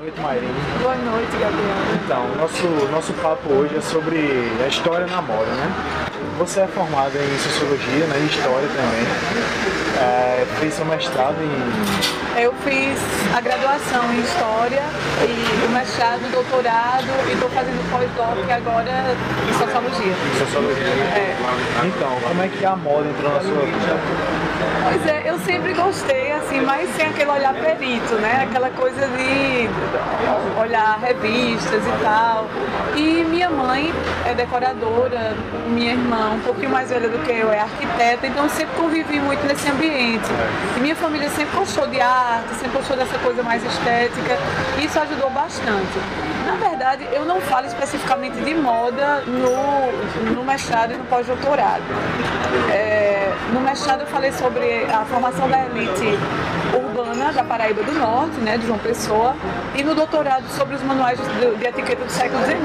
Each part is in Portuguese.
noite, Mayrin. Boa noite, Gabriela. Então, nosso papo hoje é sobre a história na moda, né? Você é formada em Sociologia, né? Em História também. Fez seu mestrado em... Eu fiz a graduação em História e o mestrado, o doutorado e estou fazendo pós-doc agora em Sociologia. Sociologia, né? Então, como é que a moda entrou na sua vida? Pois é, eu sempre gostei, assim, mas sem aquele olhar perito, né? Aquela coisa de olhar revistas e tal. E minha mãe é decoradora, minha irmã, um pouquinho mais velha do que eu, é arquiteta, então eu sempre convivi muito nesse ambiente. E minha família sempre gostou de arte, sempre gostou dessa coisa mais estética, e isso ajudou bastante. Na verdade, eu não falo especificamente de moda no mestrado e no pós-doutorado. No mestrado eu falei sobre a formação da elite urbana da Paraíba do Norte, né, de João Pessoa, e no doutorado sobre os manuais de etiqueta do século XIX.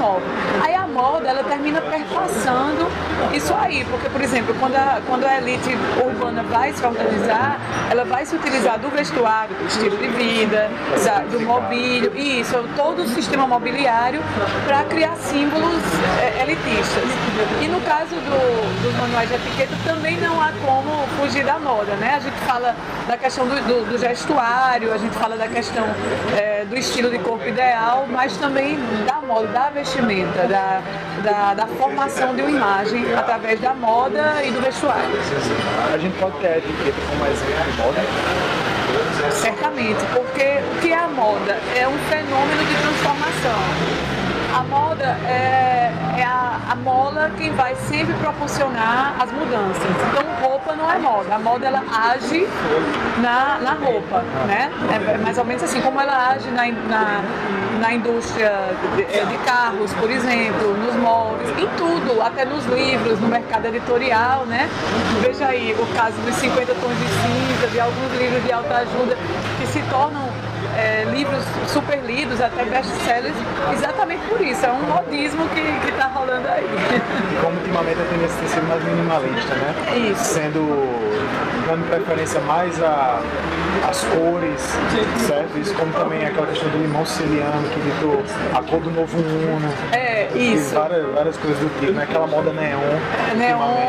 Aí a moda, ela termina perpassando isso aí, porque, por exemplo, quando a elite urbana vai se organizar, ela vai se utilizar do vestuário, do estilo de vida, do mobílio, e isso, todo o sistema mobiliário para criar símbolos elitistas. E no caso dos manuais de etiqueta, também não há como fugir da moda, né? A gente fala da questão do gestuário, a gente fala da questão do estilo de corpo ideal, mas também da moda, da vestimenta, da formação de uma imagem através da moda e do vestuário. A gente pode ter a etiqueta como exemplo de moda? Certamente, porque o que é a moda? É um fenômeno de transformação. A moda é a mola quem vai sempre proporcionar as mudanças. Então, roupa não é moda. A moda, ela age na roupa, né? É mais ou menos assim, como ela age na indústria de carros, por exemplo, nos móveis, em tudo, até nos livros, no mercado editorial, né? Veja aí o caso dos 50 tons de cinza, de alguns livros de autoajuda que se tornam livros super lidos, até best-sellers, exatamente por isso. É um modismo que está rolando aí. E como ultimamente a tendência tem sido mais minimalista, né? Isso. Dando preferência mais às cores, certo? Isso como também aquela questão do limão siciliano, que ditou a cor do novo Uno. Isso. Várias coisas do tipo, né? Aquela moda neon.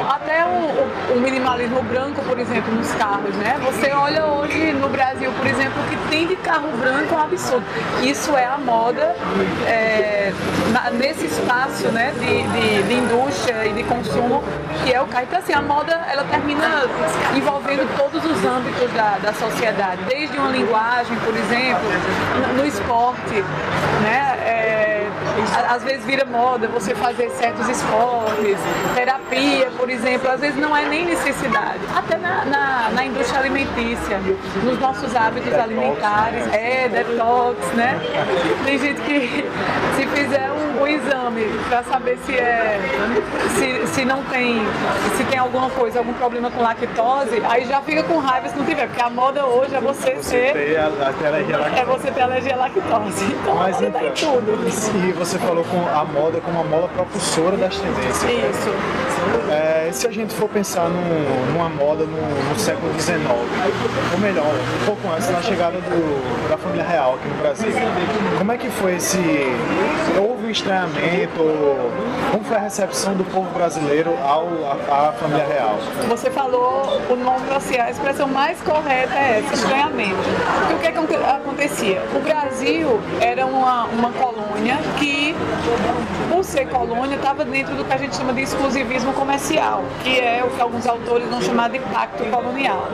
Até o minimalismo branco, por exemplo, nos carros, né? Você olha hoje no Brasil, por exemplo, o que tem de carro branco é um absurdo. Isso é a moda nesse espaço, né, de indústria e de consumo, que é o carro. Então, assim, a moda, ela termina envolvendo todos os âmbitos da sociedade, desde uma linguagem, por exemplo, no esporte, né? Às vezes vira moda você fazer certos esportes, terapia, por exemplo, às vezes não é nem necessidade. Até na indústria alimentícia, nos nossos hábitos alimentares, detox, né? Tem gente que se fizer um exame para saber se não tem, se tem alguma coisa, algum problema com lactose, aí já fica com raiva se não tiver, porque a moda hoje é você ter alergia à lactose. Então a moda dá em tudo. E você falou com a moda como uma mola propulsora das tendências. Isso. Se a gente for pensar numa moda no século XIX, ou melhor, um pouco antes da chegada da família real aqui no Brasil, como é que foi houve um estranhamento, como foi a recepção do povo brasileiro à família real? Você falou o nome, assim, a expressão mais correta é essa, estranhamento. Porque o que acontecia? O Brasil era uma colônia que, por ser colônia, estava dentro do que a gente chama de exclusivismo comercial, que é o que alguns autores vão chamar de pacto colonial.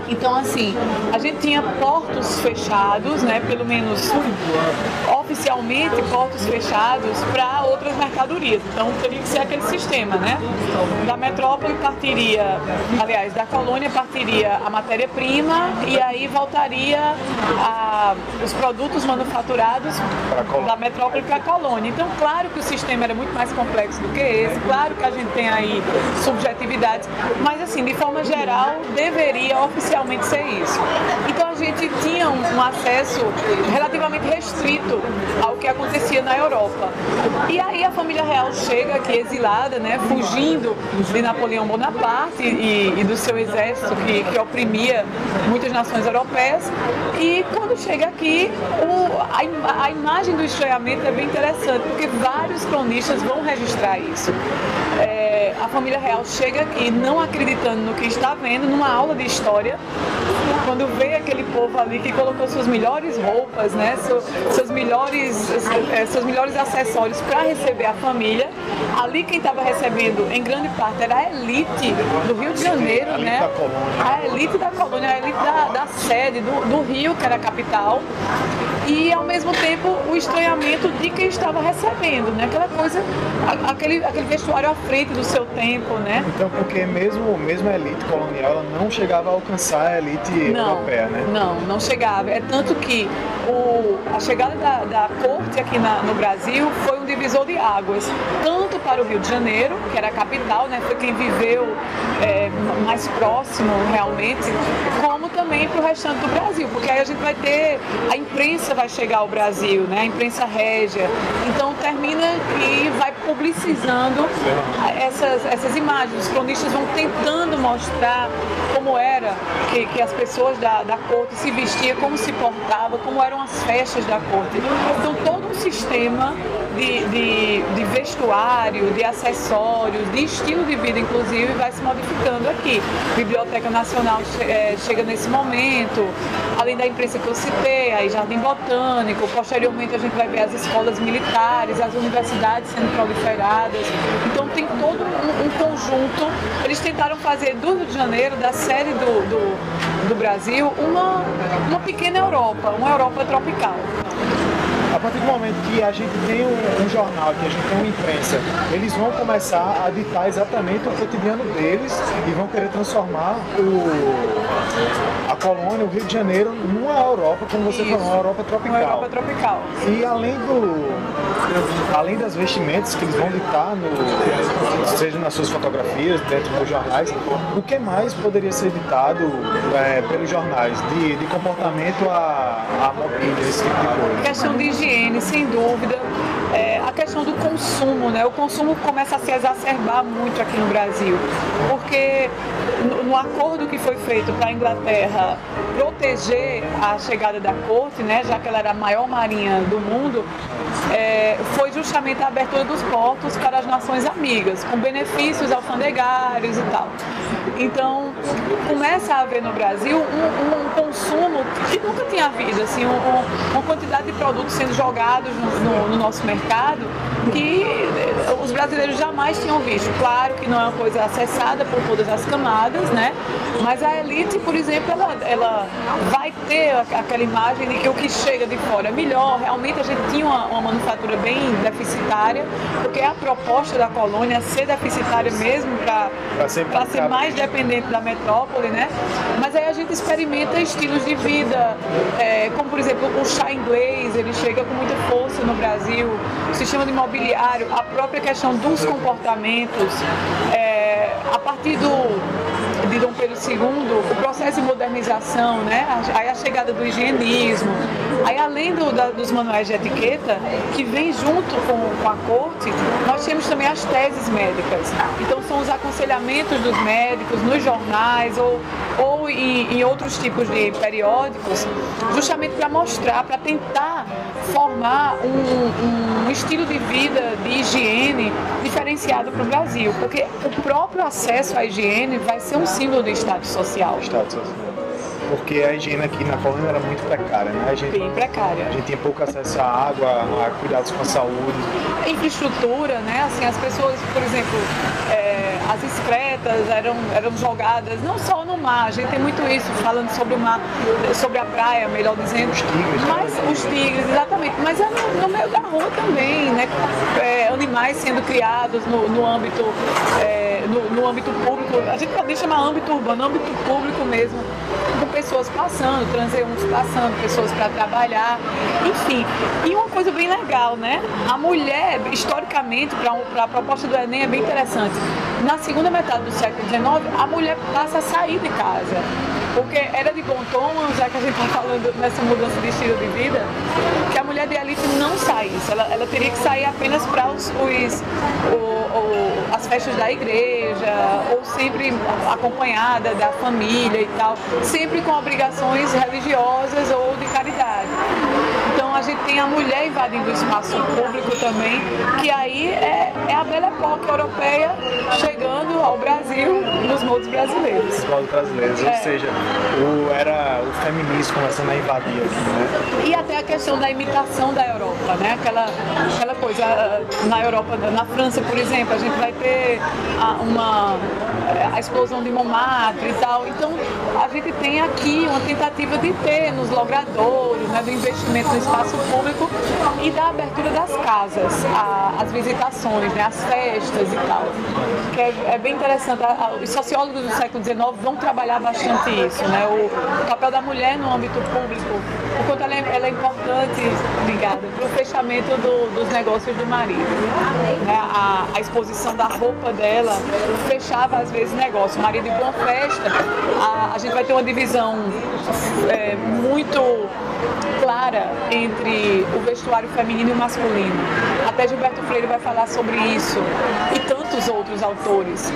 Então, assim, a gente tinha portos fechados, né, pelo menos oficialmente portos fechados para outras mercadorias. Então, teria que ser aquele sistema, né? Da metrópole partiria, aliás, da colônia partiria a matéria-prima e aí voltaria os produtos manufaturados da metrópole para a colônia. Então, claro que o sistema era muito mais complexo do que esse, claro que a gente tem aí subjetividades, mas, assim, de forma geral, deveria oficialmente oficialmente ser isso. Então a gente tinha um acesso relativamente restrito ao que acontecia na Europa. E aí a família real chega aqui exilada, né, fugindo de Napoleão Bonaparte e do seu exército que oprimia muitas nações europeias. E quando chega aqui, a imagem do estranhamento é bem interessante, porque vários cronistas vão registrar isso. A família real chega aqui não acreditando no que está vendo, numa aula de história, quando vê aquele povo ali que colocou suas melhores roupas, né, seus melhores acessórios para receber a família. Ali quem estava recebendo, em grande parte, era a elite do Rio de Janeiro, né? A elite da colônia, a elite da sede, do Rio, que era a capital. E ao mesmo tempo o estranhamento de quem estava recebendo, né? Aquela coisa, aquele vestuário à frente do seu tempo, né? Então, porque mesmo a elite colonial, ela não chegava a alcançar a elite europeia, né? Não chegava. É tanto que a chegada da corte aqui no Brasil foi um divisor de águas, tanto para o Rio de Janeiro, que era a capital, né? Foi quem viveu mais próximo realmente, como também para o restante do Brasil, porque aí a gente vai ter, a imprensa vai chegar ao Brasil, né? A imprensa régia, então termina e vai publicizando essas imagens. Os cronistas vão tentando mostrar como era que as pessoas da corte se vestiam, como se portavam, como eram as festas da corte. Então todo um sistema de vestuário, de acessórios, de estilo de vida, inclusive, vai se modificando aqui. Biblioteca Nacional chega nesse momento, além da imprensa que eu citei, aí Jardim Botânico, posteriormente a gente vai ver as escolas militares, as universidades sendo proliferadas. Então tem todo um conjunto. Eles tentaram fazer do Rio de Janeiro, da série do Brasil, uma pequena Europa, uma Europa tropical. A partir do momento que a gente tem um jornal, que a gente tem uma imprensa, eles vão começar a ditar exatamente o cotidiano deles e vão querer transformar a colônia, o Rio de Janeiro, numa Europa, como você falou, uma Europa tropical. Uma Europa tropical. E além das vestimentas que eles vão ditar, seja nas suas fotografias, dentro dos jornais, o que mais poderia ser ditado pelos jornais, de comportamento a mobília, esse tipo de coisa? Questão de higiene, sem dúvida. A questão do consumo, né? O consumo começa a se exacerbar muito aqui no Brasil, porque no acordo que foi feito para a Inglaterra proteger a chegada da corte, né, já que ela era a maior marinha do mundo, foi justamente a abertura dos portos para as nações amigas, com benefícios alfandegários e tal. Então, começa a haver no Brasil um consumo que nunca tinha havido, assim, uma quantidade de produtos sendo jogados no nosso mercado que os brasileiros jamais tinham visto. Claro que não é uma coisa acessada por todas as camadas, né? Mas a elite, por exemplo, ela vai ter aquela imagem de que o que chega de fora é melhor. Realmente a gente tinha uma manufatura bem deficitária, porque a proposta da colônia é ser deficitária mesmo para ser mais dependente da metrópole, né? Mas aí a gente experimenta estilos de vida, como por exemplo o chá inglês, ele chega com muita força no Brasil, o sistema de imobiliário, a própria questão dos comportamentos, a partir de Dom Pedro II, o processo de modernização, né? Aí a chegada do higienismo, aí além dos manuais de etiqueta, que vem junto com a corte, nós temos também as teses médicas. Então são os aconselhamentos dos médicos nos jornais ou em outros tipos de periódicos, justamente para mostrar, para tentar formar um estilo de vida, de higiene diferenciado para o Brasil, porque o próprio acesso à higiene vai ser um símbolo de status social. Porque a higiene aqui na colônia era muito precária, né? Bem precária. A gente tinha pouco acesso à água, a cuidados com a saúde. A infraestrutura, né? Assim, as pessoas, por exemplo, as excretas eram jogadas não só no mar, a gente tem muito isso, falando sobre o mar, sobre a praia, melhor dizendo. Os tigres. Mas os tigres, exatamente. Mas é no meio da rua também, né? Animais sendo criados no âmbito público. A gente pode chamar âmbito urbano, âmbito público mesmo, com pessoas passando, transeuntes passando, pessoas para trabalhar, enfim. E uma coisa bem legal, né? A mulher, historicamente, para a proposta do Enem é bem interessante. Na segunda metade do século XIX, a mulher passa a sair de casa. Porque era de bom tom, já que a gente está falando nessa mudança de estilo de vida, que a mulher de elite não saísse. Ela teria que sair apenas para as festas da igreja, ou sempre acompanhada da família e tal, sempre com obrigações religiosas ou de caridade. Então a gente tem a mulher invadindo o espaço público também, que aí é a Belle Époque europeia chegando ao Brasil nos moldes brasileiros. Os moldes brasileiros, ou seja, era o feminismo começando a invadir aqui, né? E até a questão da imitação da Europa, né? Aquela coisa, na Europa, na França, por exemplo, a gente vai ter a explosão de Montmartre e tal. Então, a gente tem aqui uma tentativa de ter nos logradouros, né, do investimento no espaço público e da abertura das casas, as visitações, né, as festas e tal. Que é bem interessante. Os sociólogos do século XIX vão trabalhar bastante isso, né? O papel da mulher no âmbito público, o quanto ela é importante, ligada, para o fechamento dos negócios do marido. Né? A exposição da roupa dela fechava, às vezes, negócio. O marido ia para uma festa, a gente vai ter uma divisão muito clara entre o vestuário feminino e o masculino. Até Gilberto Freire vai falar sobre isso, e tantos outros autores,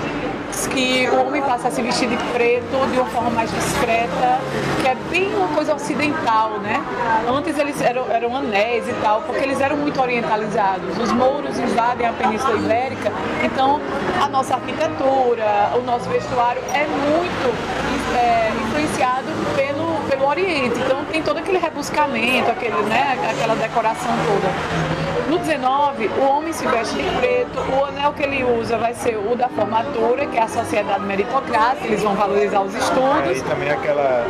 que o homem passa a se vestir de preto de uma forma mais discreta, que é bem uma coisa ocidental, né? Antes eles eram anéis e tal, porque eles eram muito orientalizados. Os mouros invadem a Península Ibérica, então a nossa arquitetura, o nosso vestuário é muito influenciado pelo Oriente. Então tem todo aquele rebuscamento, aquela decoração toda. No 19, o homem se veste de preto, o anel que ele usa vai ser o da formatura, que é a sociedade meritocrática, eles vão valorizar os estudos. E também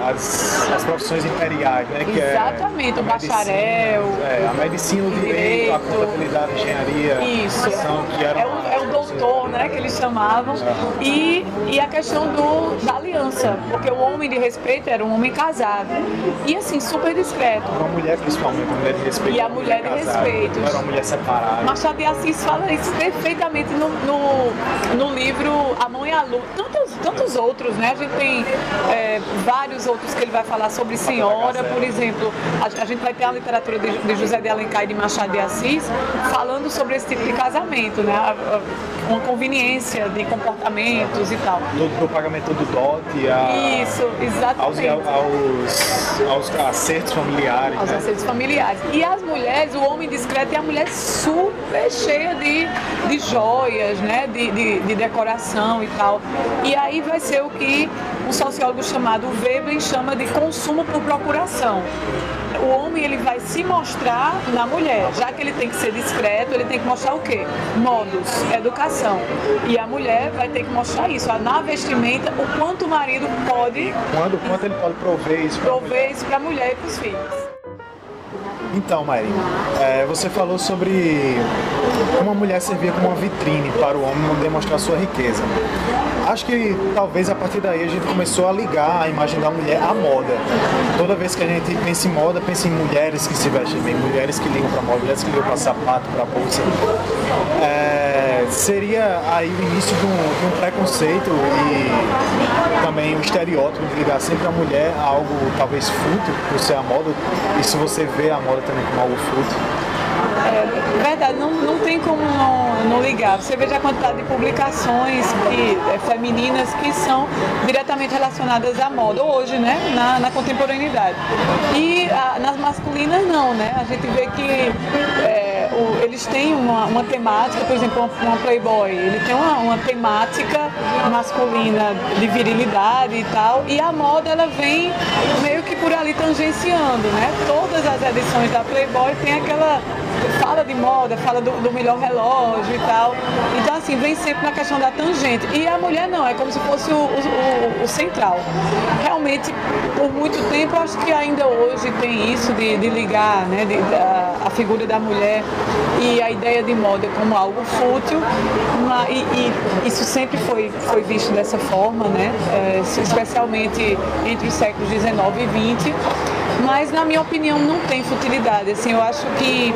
as profissões imperiais, né? Que exatamente, o bacharel, a medicina, o direito, a contabilidade, a engenharia. Isso, que é o doutor, né, que eles chamavam. E a questão da aliança, porque o homem de respeito era um homem casado. E assim, super discreto. Uma mulher, principalmente, uma mulher de respeito. E a mulher de respeito. Não era uma mulher separada. Machado de Assis fala isso perfeitamente no livro A Mão e a Lua. Tantos outros, né? A gente tem vários outros que ele vai falar sobre senhora, por exemplo. A gente vai ter a literatura de José de Alencar e de Machado de Assis falando sobre esse tipo de casamento, né? Uma conveniência de comportamentos e tal. Do pagamento do dote, isso, exatamente. Aos acertos familiares. Aos acertos familiares. E as mulheres, o homem discreto é a mulher super cheia de joias, né? De decoração e tal. E aí vai ser o que um sociólogo chamado Veblen chama de consumo por procuração. O homem, ele vai se mostrar na mulher, já que ele tem que ser discreto, ele tem que mostrar o quê? Modos, educação. E a mulher vai ter que mostrar isso, na vestimenta, o quanto o marido pode... Quanto ele pode prover isso para a mulher e para os filhos. Então, Mari, você falou sobre como a mulher servia como uma vitrine para o homem demonstrar sua riqueza. Acho que talvez a partir daí a gente começou a ligar a imagem da mulher à moda. Toda vez que a gente pensa em moda, pensa em mulheres que se vestem bem, mulheres que ligam para moda, mulheres que ligam para sapato, para bolsa. Seria aí o início de um preconceito e também um estereótipo de ligar sempre a mulher a algo talvez fútil, por ser a moda, e se você vê a moda também como algo fútil. Verdade, não tem como não ligar. Você veja a quantidade de publicações femininas que são diretamente relacionadas à moda hoje, né? Na contemporaneidade. E nas masculinas não, né? A gente vê que eles têm uma temática, por exemplo, uma Playboy, ele tem uma temática masculina de virilidade e tal, e a moda ela vem meio que por ali tangenciando, né? Todas as edições da Playboy tem aquela fala de moda, fala do melhor relógio e tal. Então, assim, vem sempre na questão da tangente. E a mulher não, é como se fosse o central. Realmente, por muito tempo, acho que ainda hoje tem isso de ligar, né, a figura da mulher e a ideia de moda como algo fútil. E isso sempre foi visto dessa forma, né? Especialmente entre os séculos XIX e XX. mas na minha opinião não tem futilidade. Assim, eu acho que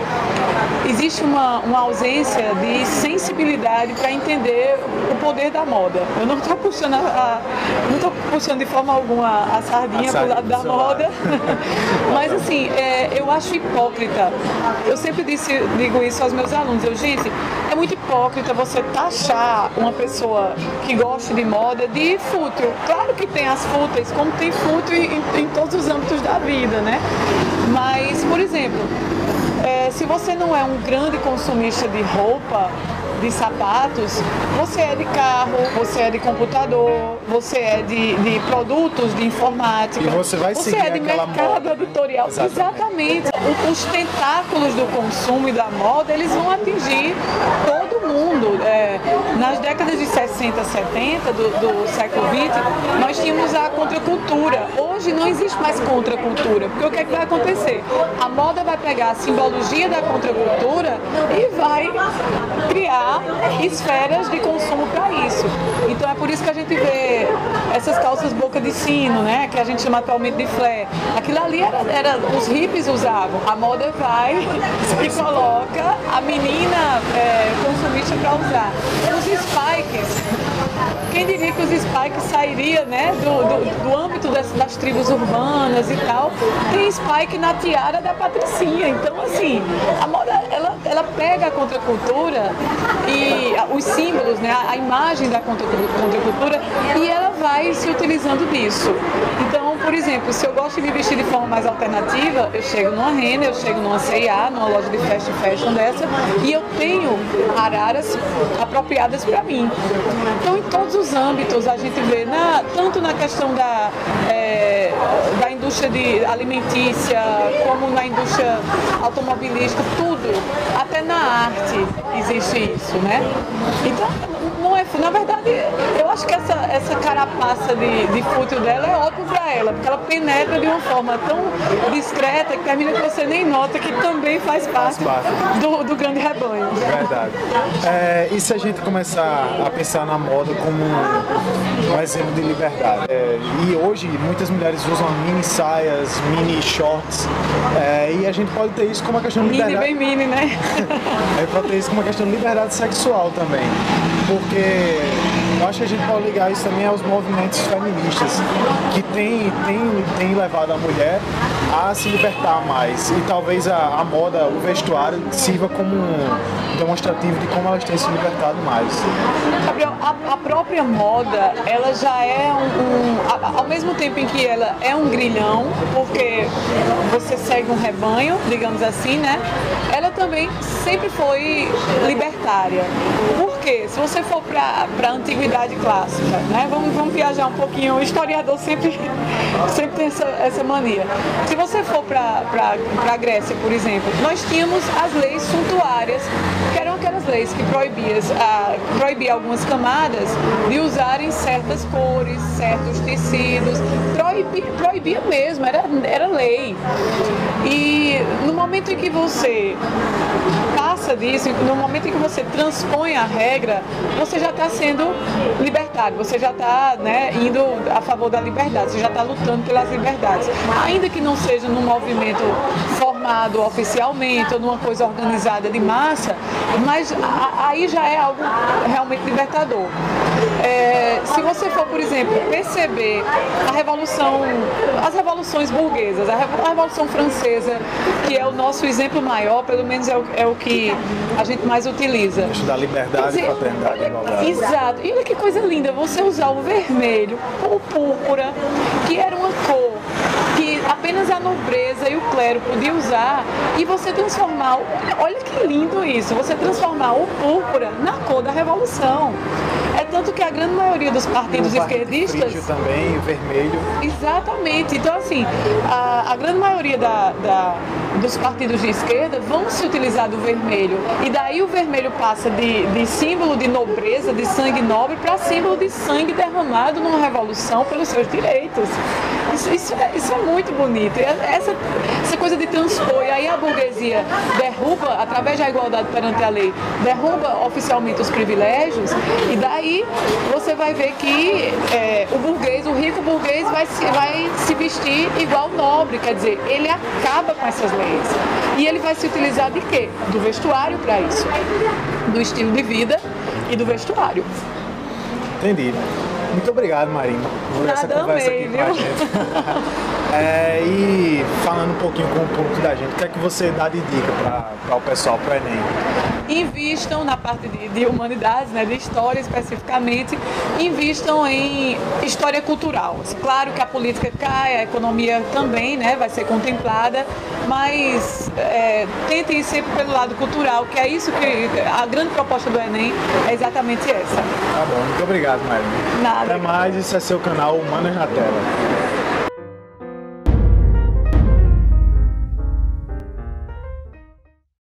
existe uma ausência de sensibilidade para entender o poder da moda. Eu não estou puxando não estou puxando de forma alguma a sardinha para o lado da moda, mas assim, eu acho hipócrita. Eu sempre digo isso aos meus alunos. Gente, é muito hipócrita você taxar uma pessoa que gosta de moda de fútil. Claro que tem as fúteis, como tem fútil em todos os âmbitos da vida, né? Mas, por exemplo, se você não é um grande consumista de roupa, de sapatos, você é de carro, você é de computador, você é de produtos de informática, e você vai você seguir é de mercado moda. editorial. Exatamente. Os tentáculos do consumo e da moda, eles vão atingir todo mundo. Nas décadas de 60, 70 do século XX, nós tínhamos a contracultura. Hoje não existe mais contracultura, porque o que é que vai acontecer? A moda vai pegar a simbologia da contracultura e vai criar esferas de consumo para isso. Então é por isso que a gente vê essas calças boca de sino, né, que a gente chama atualmente de flare. Aquilo ali era os hippies usavam. A moda vai e coloca a menina consumista para usar. Os spikes, quem diria que os spikes sairiam, né, do âmbito das tribos urbanas e tal. Tem spike na tiara da patricinha. Então, assim, a moda, ela pega a contracultura e os símbolos, né, a imagem da contracultura, e ela vai se utilizando disso. Então, por exemplo, se eu gosto de me vestir de forma mais alternativa, eu chego numa Renner, eu chego numa C&A, numa loja de fast fashion dessa, e eu tenho araras apropriadas para mim. Então, em todos os âmbitos, a gente vê, tanto na questão da indústria alimentícia, como na indústria automobilística, tudo, até na arte existe isso, né? Então, não é, na verdade, eu acho que essa carapaça de fútil dela é ótimo para ela, porque ela penetra de uma forma tão discreta que termina que você nem nota que também faz parte do grande rebanho. Verdade. E se a gente começar a pensar na moda como um exemplo de liberdade? E hoje muitas mulheres usam mini saias, mini shorts, e a gente pode ter isso como uma questão de liberdade. Mini, bem mini, né? Pode ter isso como uma questão de liberdade sexual também. Porque eu acho que a gente pode ligar isso também aos movimentos feministas que tem levado a mulher a se libertar mais. E talvez a moda, o vestuário, sirva como um demonstrativo de como elas têm se libertado mais. Gabriel, a própria moda, ela já é ao mesmo tempo em que ela é um grilhão, porque você segue um rebanho, digamos assim, né? Ela também sempre foi libertária. Por quê? Se você for para a antiguidade clássica, né? Vamos viajar um pouquinho. O historiador sempre tem essa mania. Se você for para a Grécia, por exemplo, nós tínhamos as leis suntuárias, que eram aquelas leis que proibia algumas camadas de usarem certas cores, certos tecidos, proibia mesmo, era lei. E no momento em que você passa disso, no momento em que você transpõe a regra, você já está sendo libertário, você já está, né, indo a favor da liberdade, você já está lutando pelas liberdades. Ainda que não seja num movimento formado oficialmente ou numa coisa organizada de massa, mas aí já é algo realmente libertador. Se você for, por exemplo, perceber as revoluções burguesas, a Revolução Francesa, que é o nosso exemplo maior, pelo menos é o que a gente mais utiliza. Da liberdade, fraternidade e igualdade. Exato. E olha que coisa linda, você usar o vermelho ou o púrpura, que era uma cor que apenas a nobreza e o clero podiam usar, e você transformar, olha que lindo isso, você transformar o púrpura na cor da Revolução. É tanto que a grande maioria dos partidos esquerdistas... O também, o vermelho. Exatamente. Então, assim, a grande maioria dos partidos de esquerda vão se utilizar do vermelho. E daí o vermelho passa de símbolo de nobreza, de sangue nobre, para símbolo de sangue derramado numa revolução pelos seus direitos. Isso é muito bonito. Essa coisa de transpor, e aí a burguesia derruba, através da igualdade perante a lei, derruba oficialmente os privilégios, e daí E você vai ver que o burguês, o rico burguês vai se vestir igual o nobre, quer dizer, ele acaba com essas leis. E ele vai se utilizar de quê? Do vestuário para isso, do estilo de vida e do vestuário. Entendi. Muito obrigado, Marina, por essa conversa aqui com a gente. E falando um pouquinho com o público da gente, o que é que você dá de dica para o pessoal, para o Enem? Invistam na parte de humanidades, né, de história especificamente, invistam em história cultural. Claro que a política cai, a economia também, né, vai ser contemplada, mas tentem ir sempre pelo lado cultural, que é isso que a grande proposta do Enem é exatamente essa. Tá bom, muito obrigado, Marina. Nada. Até mais, esse é seu canal Humanas na Tela.